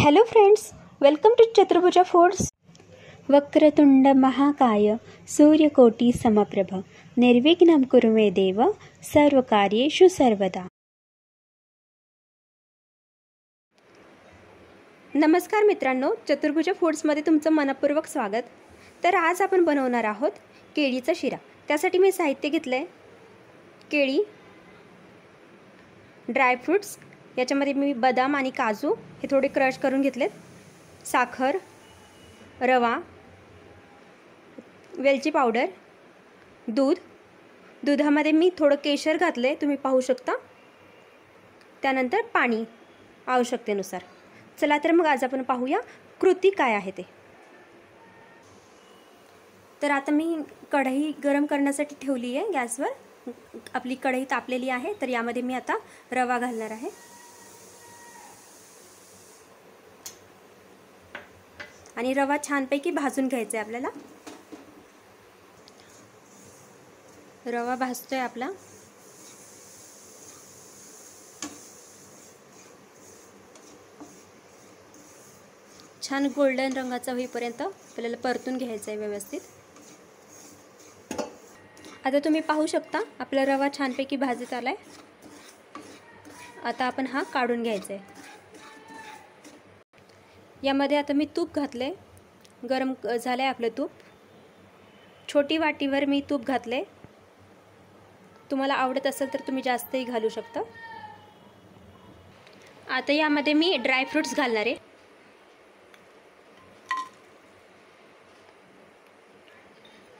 Hello friends, welcome to Chaturbhuja foods. वक्रतुंड महाकाय सूर्यकोटी समप्रभ निर्विघ्नं कुरु मे देव सर्वकार्येषु सर्वदा. नमस्कार मित्रांनो, चतुर्भुजा फूड्समध्ये तुमचं मनपूर्वक स्वागत. तर आज आपण बनवणार आहोत केळीचा शिरा. त्यासाठी मी साहित्य घेतलं आहे केळी, ड्रायफ्रूट्स, याच्यामध्ये मी बदाम आणि काजू हे थोडे क्रश करून घेतलेत, साखर, रवा, वेलची पावडर, दुधामध्ये मी थोडं केशर घातले, तुम्ही पाहू शकता. त्यानंतर पाणी आवश्यकतेनुसार. चला तर मग आज आपण पाहूया कृती काय आहे ते. तर आता मी कढई गरम करण्यासाठी ठेवली आहे गॅसवर. आपली कढई तापलेली आहे. तर यामध्ये मी आता रवा घालणार आहे. आणि रवा छानपैकी भाजून घ्यायचा आहे आपल्याला. रवा भाजतोय आपला. छान गोल्डन रंगाचा होईपर्यंत आपल्याला परतून घ्यायचा आहे व्यवस्थित. आता तुम्ही पाहू शकता आपला रवा छानपैकी भाजत आलाय. आता आपण हा काढून घ्यायचा आहे. यामध्ये आता मी तूप घातले. गरम झालंय आपलं तूप. छोटी वाटीवर मी तूप घातले. तुम्हाला आवडत असेल तर तुम्ही जास्तही घालू शकता. आता यामध्ये मी ड्रायफ्रूट्स घालणार आहे.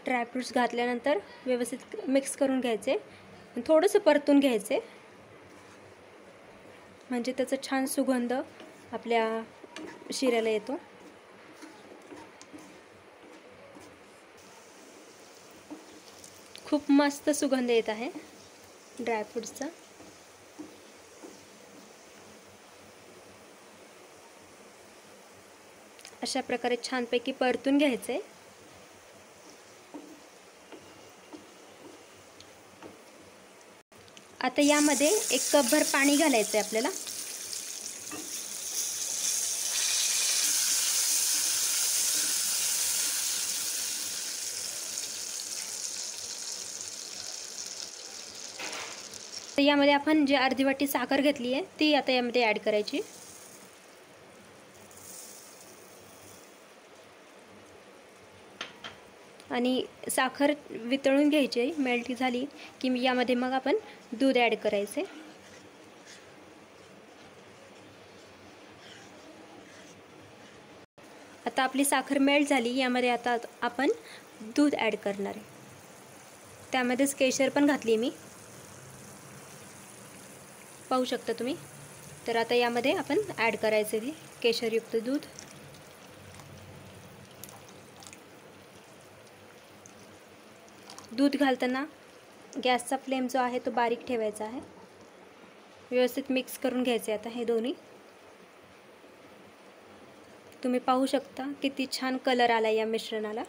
ड्रायफ्रूट्स घातल्यानंतर व्यवस्थित मिक्स करून घ्यायचे. थोडंसं परतून घ्यायचे, म्हणजे त्याचा छान सुगंध आपल्या शिऱ्याला येतो. खूप मस्त सुगंध येत आहे ड्रायफ्रूट्सचा. अशा प्रकारे छानपैकी परतून घ्यायचे. आता यामध्ये 1 कपभर पाणी घालायचं आहे आपल्याला. तर यामध्ये आपण जी अर्धी वाटी साखर घेतली आहे ती आता यामध्ये ॲड करायची. आणि साखर वितळून घ्यायची. मेल्ट झाली की यामध्ये मग आपण दूध ॲड करायचे. आता आपली साखर मेल्ट झाली. यामध्ये आता आपण दूध ॲड करणार आहे. त्यामध्येच केशर पण घातली मी, पाहू शकता तुम्ही. तर आता यामध्ये आपण ॲड करायचे ते केशरयुक्त दूध. दूध घालताना गॅसचा फ्लेम जो आहे तो बारीक ठेवायचा आहे. व्यवस्थित मिक्स करून घ्यायचे आता हे दोन्ही. तुम्ही पाहू शकता किती छान कलर आला या मिश्रणाला.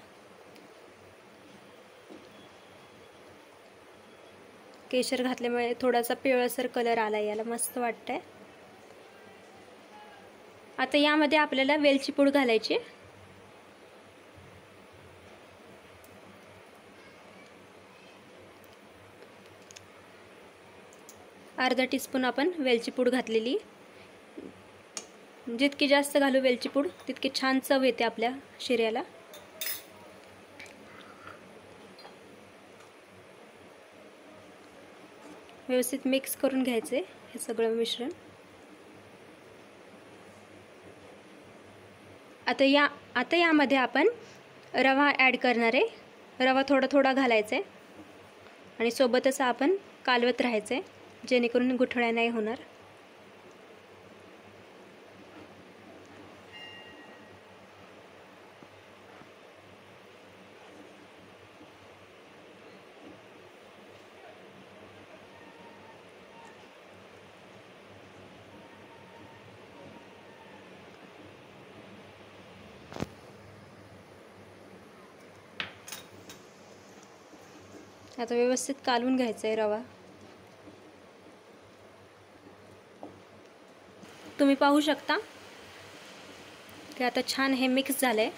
केशर घातल्यामुळे थोडासा पिवळसर कलर आला याला, मस्त वाटतंय. आता यामध्ये आपल्याला वेलची पूड घालायची. अर्धा टीस्पून आपण वेलची पूड घातलेली. जितकी जास्त घालू वेलची पूड तितकी छान चव येते आपल्या शिऱ्याला. व्यवस्थित मिक्स करून घ्यायचे हे सगळं मिश्रण. आता यामध्ये आपण रवा ॲड करणार आहे. रवा थोडा थोडा घालायचा आहे आणि सोबतच आपण कालवत राहायचं आहे, जेणेकरून गुठळ्या नाही होणार. आता व्यवस्थित कालवून घ्यायचा आहे रवा. तुम्ही पाहू शकता ते आता छान हे मिक्स झालंय.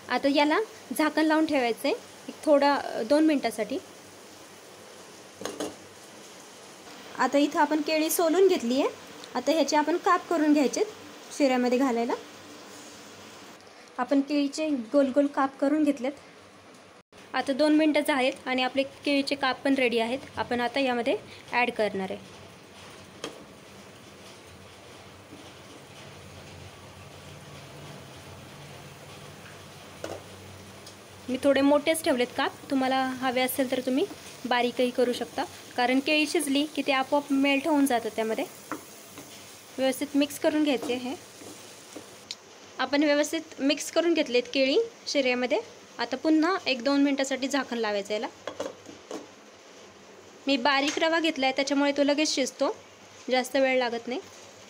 आता याला झाकण लावून ठेवायचं आहे थोडा 2 मिनिटासाठी. आता इथं आपण केळी सोलून घेतली आहे. आता ह्याचे आपण काप करून घ्यायचे शिऱ्यामध्ये घालायला. आपण केळीचे गोल गोल काप करून घेतलेत. आता 2 मिनिटं झालेत आणि आपले केळीचे काप पण रेडी आहेत. आपण आता यामध्ये ॲड करणार आहे. मी थोडे मोठेच ठेवलेत काप. तुम्हाला हवे असेल तर तुम्ही बारीकही करू शकता, कारण केळी शिजली की ते आपोआप मेल्ट होऊन जातं त्यामध्ये. व्यवस्थित मिक्स करून घ्यायचे. हे आपण व्यवस्थित मिक्स करून घेतलेत केळी शिऱ्यामध्ये. आता पुन्हा 1-2 मिनिटासाठी झाकण लावायचं याला. मी बारीक रवा घेतला आहे त्याच्यामुळे तो लगेच शिजतो, जास्त वेळ लागत नाही.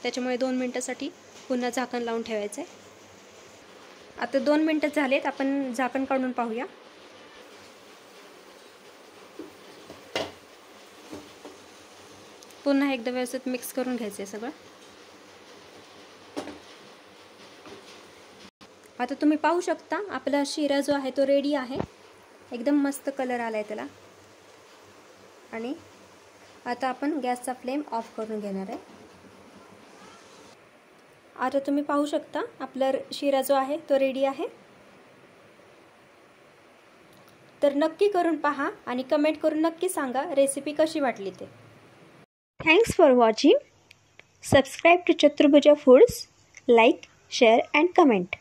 त्याच्यामुळे 2 मिनिटासाठी पुन्हा झाकण लावून ठेवायचं आहे. आता 2 मिनिटं झालेत. आपण झाकण काढून पाहूया. पुन्हा एकदा व्यवस्थित मिक्स करून घ्यायचं आहे सगळं. आता तुम्ही पाहू शकता आपला शिरा जो आहे तो रेडी आहे. एकदम मस्त कलर आला आहे त्याला. आणि आता आपण गॅसचा फ्लेम ऑफ करून घेणार आहे. आता तुम्ही पाहू शकता आपला शिरा जो आहे तो रेडी आहे. तर नक्की करून पहा आणि कमेंट करून नक्की सांगा रेसिपी कशी वाटली ते. Thanks for watching. Subscribe to Chaturbhuja foods. Like, share and comment.